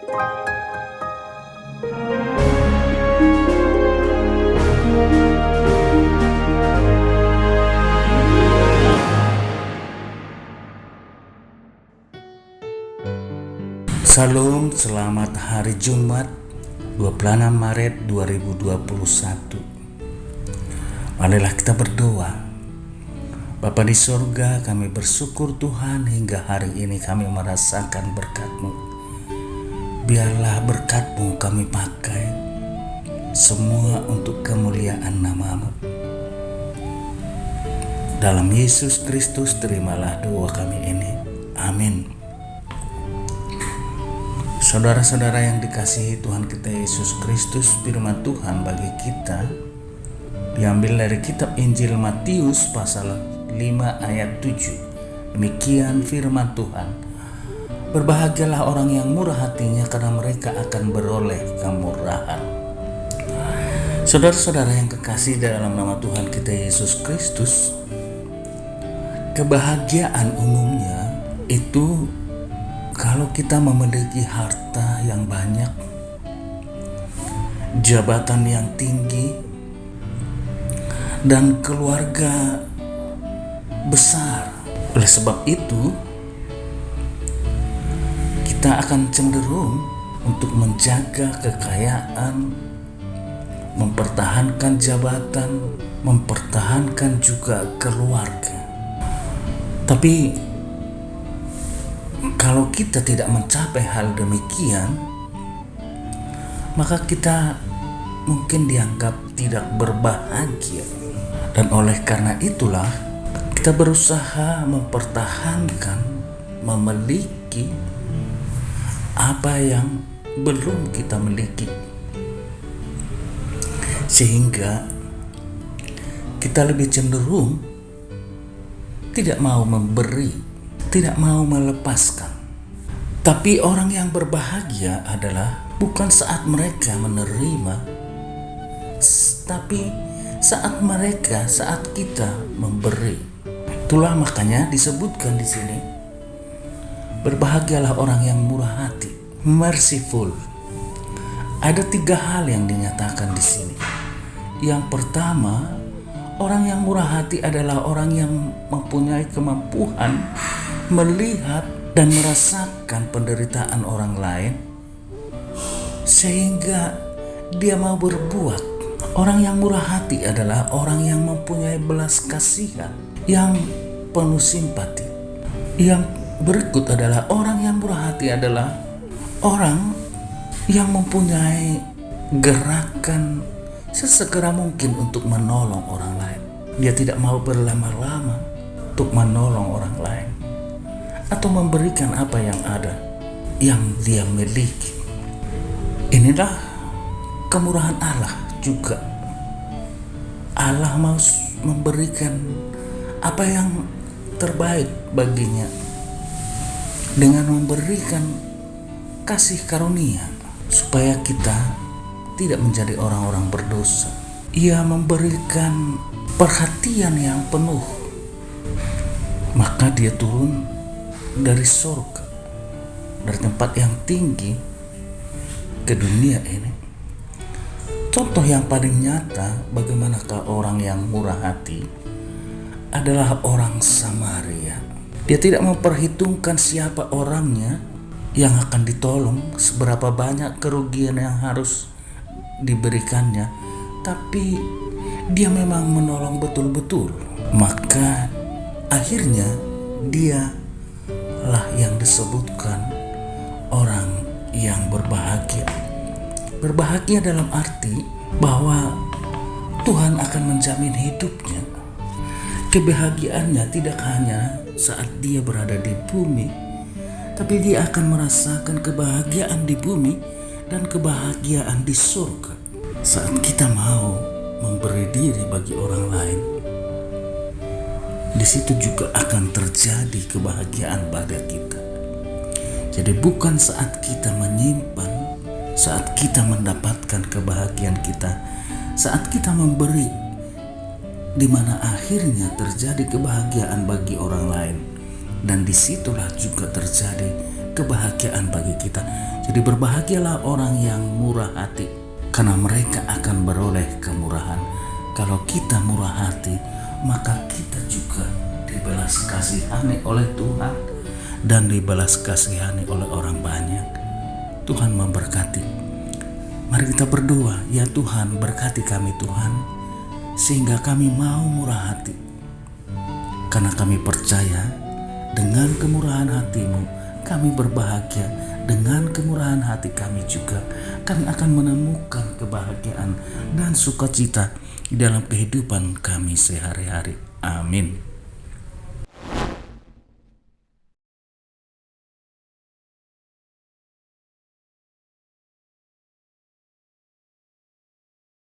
Salam, selamat hari Jumat 26 Maret 2021. Marilah kita berdoa. Bapa di sorga, kami bersyukur Tuhan hingga hari ini kami merasakan berkat-Mu. Biarlah berkat-Mu kami pakai semua untuk kemuliaan nama-Mu. Dalam Yesus Kristus terimalah doa kami ini. Amin. Saudara-saudara yang dikasihi Tuhan kita Yesus Kristus, firman Tuhan bagi kita diambil dari kitab Injil Matius pasal 5 ayat 7. Demikian firman Tuhan. Berbahagialah orang yang murah hatinya, karena mereka akan beroleh kemurahan. Saudara-saudara yang kekasih dalam nama Tuhan kita Yesus Kristus, kebahagiaan umumnya itu kalau kita memiliki harta yang banyak, jabatan yang tinggi, dan keluarga besar. Oleh sebab itu, kita akan cenderung untuk menjaga kekayaan, mempertahankan jabatan, mempertahankan juga keluarga. Tapi kalau kita tidak mencapai hal demikian, maka kita mungkin dianggap tidak berbahagia. Dan oleh karena itulah kita berusaha mempertahankan, memiliki apa yang belum kita miliki, sehingga kita lebih cenderung tidak mau memberi, tidak mau melepaskan. Tapi orang yang berbahagia adalah bukan saat mereka menerima, tapi saat kita memberi. Itulah makanya disebutkan di sini, berbahagialah orang yang murah hati, merciful. Ada 3 hal yang dinyatakan di sini. Yang pertama, orang yang murah hati adalah orang yang mempunyai kemampuan melihat dan merasakan penderitaan orang lain, sehingga dia mau berbuat. Orang yang murah hati adalah orang yang mempunyai belas kasihan, yang penuh simpati. Yang berikut adalah orang yang murah hati adalah orang yang mempunyai gerakan sesegera mungkin untuk menolong orang lain. Dia tidak mau berlama-lama untuk menolong orang lain atau memberikan apa yang ada, yang dia miliki. Inilah kemurahan Allah juga. Allah mau memberikan apa yang terbaik baginya dengan memberikan kasih karunia supaya kita tidak menjadi orang-orang berdosa. Ia memberikan perhatian yang penuh, maka dia turun dari surga, dari tempat yang tinggi ke dunia ini. Contoh yang paling nyata bagaimanakah orang yang murah hati adalah orang Samaria. Dia tidak memperhitungkan siapa orangnya yang akan ditolong, seberapa banyak kerugian yang harus diberikannya, tapi dia memang menolong betul-betul. Maka akhirnya dia lah yang disebutkan orang yang berbahagia. Berbahagia dalam arti bahwa Tuhan akan menjamin hidupnya. Kebahagiaannya tidak hanya saat dia berada di bumi, tapi dia akan merasakan kebahagiaan di bumi dan kebahagiaan di surga. Saat kita mau memberi diri bagi orang lain, di situ juga akan terjadi kebahagiaan pada kita. Jadi bukan saat kita menyimpan, saat kita mendapatkan kebahagiaan kita, saat kita memberi, di mana akhirnya terjadi kebahagiaan bagi orang lain, dan disitulah juga terjadi kebahagiaan bagi kita. Jadi berbahagialah orang yang murah hati, karena mereka akan beroleh kemurahan. Kalau kita murah hati, maka kita juga dibelas kasihani oleh Tuhan dan dibelas kasihani oleh orang banyak. Tuhan memberkati. Mari kita berdoa, ya Tuhan, berkati kami Tuhan, sehingga kami mau murah hati. Karena kami percaya dengan kemurahan hati-Mu, kami berbahagia. Dengan kemurahan hati kami juga, kami akan menemukan kebahagiaan dan sukacita di dalam kehidupan kami sehari-hari. Amin.